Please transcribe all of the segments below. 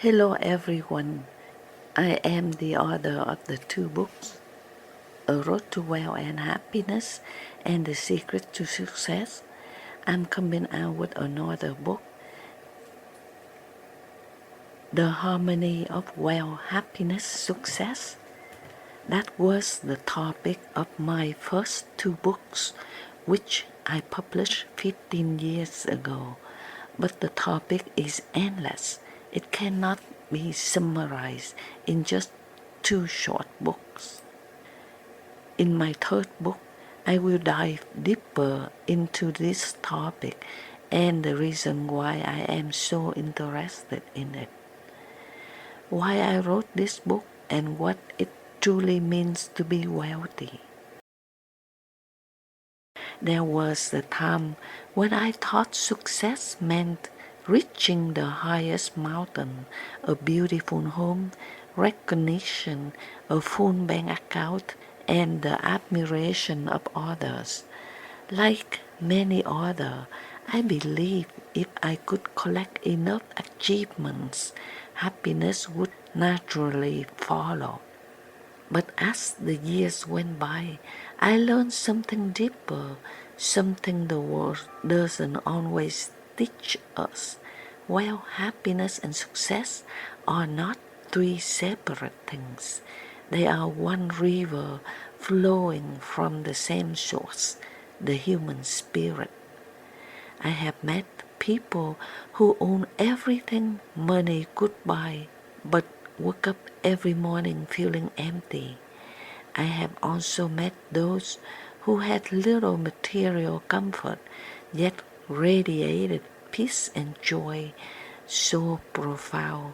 Hello everyone. I am the author of the two books, A Road to Wealth and Happiness and The Secret to Success. I'm coming out with another book, The Harmony of Wealth, Happiness, Success. That was the topic of my first two books, which I published 15 years ago. But the topic is endless. It cannot be summarized in just two short books. In my third book, I will dive deeper into this topic and the reason why I am so interested in it. Why I wrote this book and what it truly means to be wealthy. There was a time when I thought success meant reaching the highest mountain, a beautiful home, recognition, a full bank account, and the admiration of others. Like many others, I believed if I could collect enough achievements, happiness would naturally follow. But as the years went by, I learned something deeper, something the world doesn't always teach us. Well, happiness and success are not three separate things. They are one river flowing from the same source, the human spirit. I have met people who own everything money could buy, but woke up every morning feeling empty. I have also met those who had little material comfort, yet radiated peace and joy so profound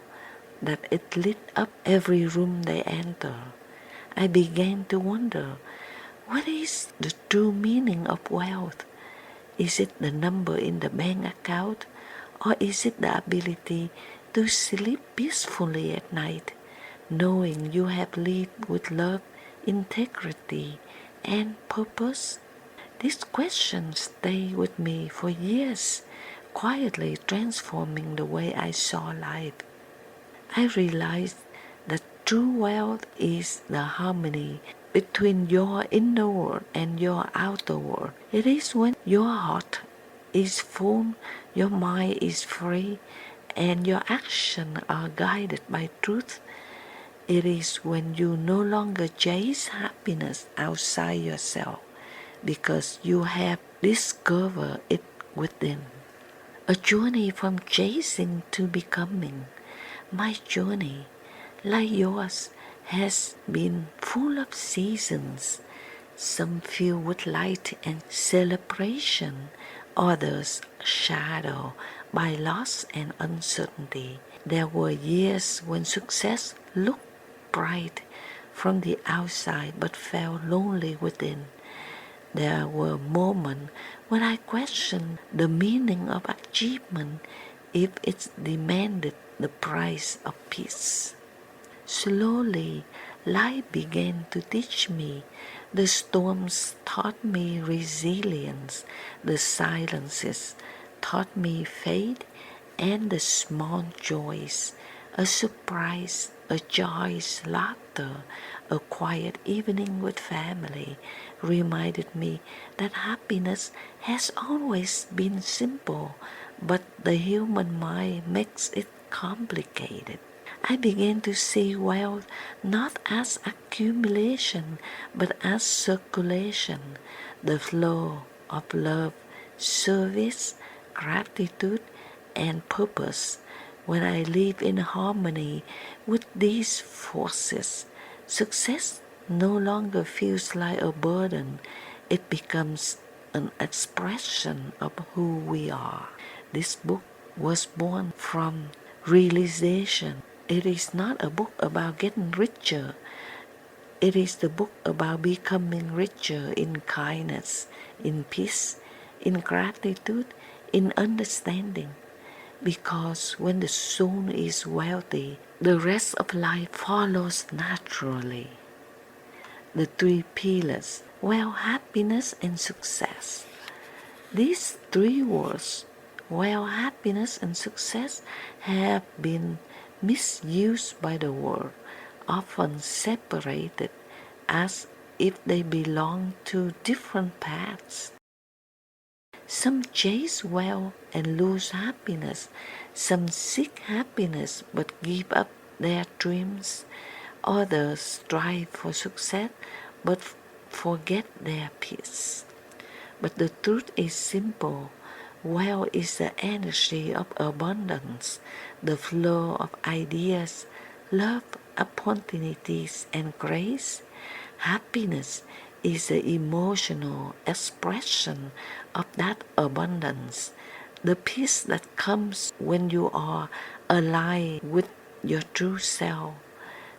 that it lit up every room they enter. I began to wonder, what is the true meaning of wealth? Is it the number in the bank account, or is it the ability to sleep peacefully at night, knowing you have lived with love, integrity, and purpose? These questions stayed with me for years, quietly transforming the way I saw life. I realized that true wealth is the harmony between your inner world and your outer world. It is when your heart is full, your mind is free, and your actions are guided by truth. It is when you no longer chase happiness outside yourself because you have discovered it within. A journey from chasing to becoming. My journey, like yours, has been full of seasons, some filled with light and celebration, others shadowed by loss and uncertainty. There were years when success looked bright from the outside but felt lonely within. There were moments when I questioned the meaning of achievement if it demanded the price of peace. Slowly, life began to teach me. The storms taught me resilience, the silences taught me faith, and the small joys, a surprise, a joyous laughter, a quiet evening with family, reminded me that happiness has always been simple, but the human mind makes it complicated. I began to see wealth not as accumulation but as circulation, the flow of love, service, gratitude, and purpose. When I live in harmony with these forces, success no longer feels like a burden, it becomes an expression of who we are. This book was born from realization. It is not a book about getting richer. It is the book about becoming richer in kindness, in peace, in gratitude, in understanding. Because when the soul is wealthy, the rest of life follows naturally. The three pillars, wealth, happiness, and success. These three words, wealth, happiness, and success, have been misused by the world, often separated as if they belong to different paths. Some chase wealth and lose happiness. Some seek happiness but give up their dreams. Others strive for success but forget their peace. But the truth is simple. Wealth is the energy of abundance, the flow of ideas, love, opportunities, and grace. Happiness is the emotional expression of that abundance, the peace that comes when you are aligned with your true self.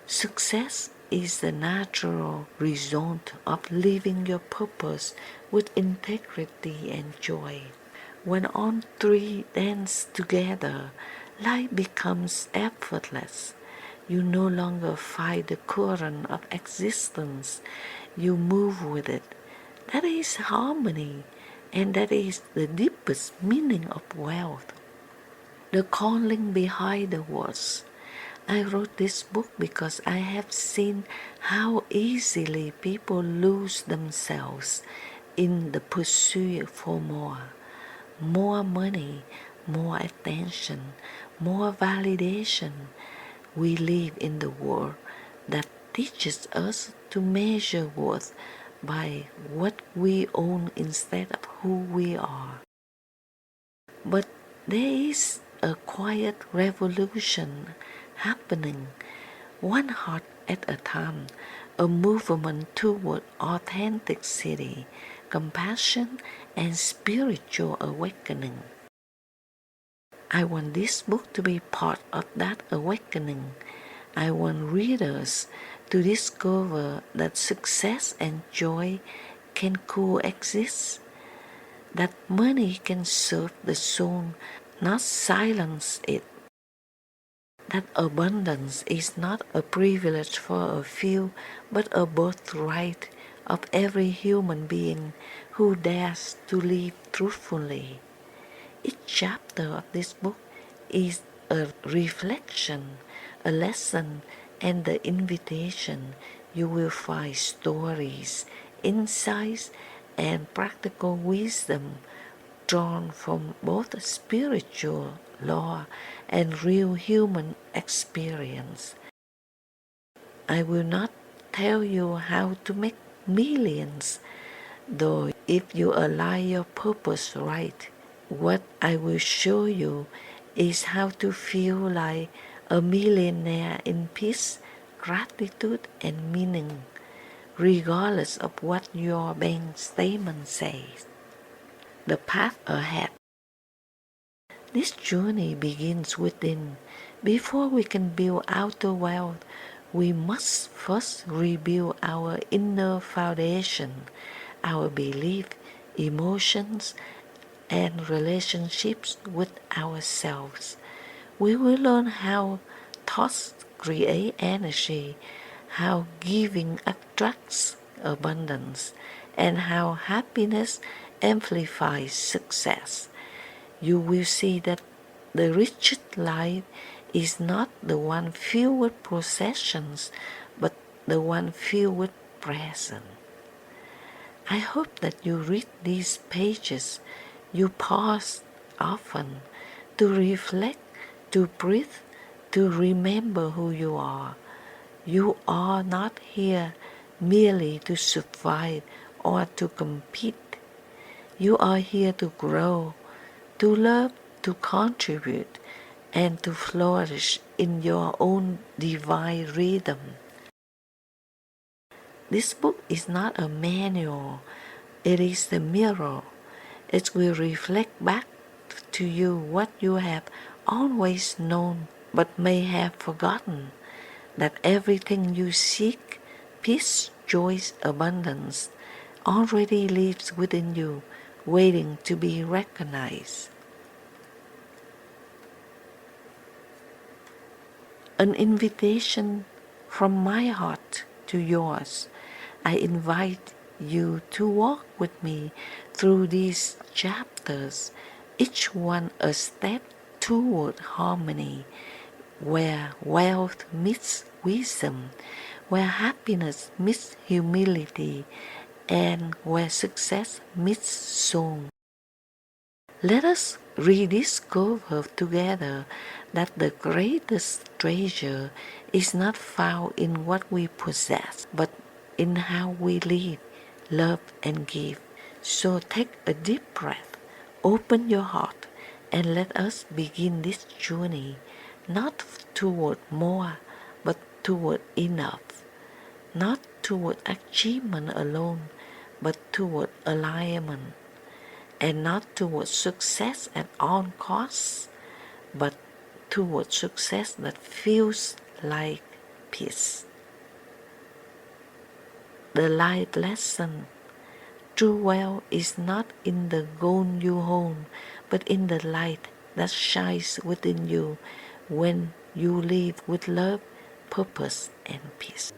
Success is the natural result of living your purpose with integrity and joy. When all three dance together, life becomes effortless. You no longer fight the current of existence, you move with it. That is harmony, and that is the deepest meaning of wealth. The calling behind the words. I wrote this book because I have seen how easily people lose themselves in the pursuit for more. More money, more attention, more validation. We live in the world that teaches us to measure worth by what we own instead of who we are. But there is a quiet revolution happening, one heart at a time, a movement toward authenticity, compassion, and spiritual awakening. I want this book to be part of that awakening. I want readers to discover that success and joy can coexist, that money can serve the soul, not silence it, that abundance is not a privilege for a few, but a birthright of every human being who dares to live truthfully. Each chapter of this book is a reflection, a lesson, and the invitation. You will find stories, insights, and practical wisdom drawn from both spiritual law and real human experience. I will not tell you how to make millions, though if you align your purpose right, what I will show you is how to feel like a millionaire in peace, gratitude, and meaning, regardless of what your bank statement says. The path ahead. This journey begins within. Before we can build outer wealth, we must first rebuild our inner foundation, our belief, emotions, and relationships with ourselves. We will learn how thoughts create energy, how giving attracts abundance, and how happiness amplifies success. You will see that the richest life is not the one filled with possessions, but the one filled with presence. I hope that you read these pages, you pause often to reflect, to breathe, to remember who you are. You are not here merely to survive or to compete. You are here to grow, to love, to contribute, and to flourish in your own divine rhythm. This book is not a manual, it is the mirror. It will reflect back to you what you have always known but may have forgotten, that everything you seek, peace, joy, abundance, already lives within you, waiting to be recognized. An invitation from my heart to yours. I invite you to walk with me through these chapters, each one a step toward harmony, where wealth meets wisdom, where happiness meets humility, and where success meets soul. Let us rediscover together that the greatest treasure is not found in what we possess, but in how we live, love, and give. So take a deep breath, open your heart, and let us begin this journey, not toward more, but toward enough, not toward achievement alone, but toward alignment, and not toward success at all costs, but toward success that feels like peace. The life lesson: true wealth is not in the gold you hold, but in the light that shines within you when you live with love, purpose, and peace.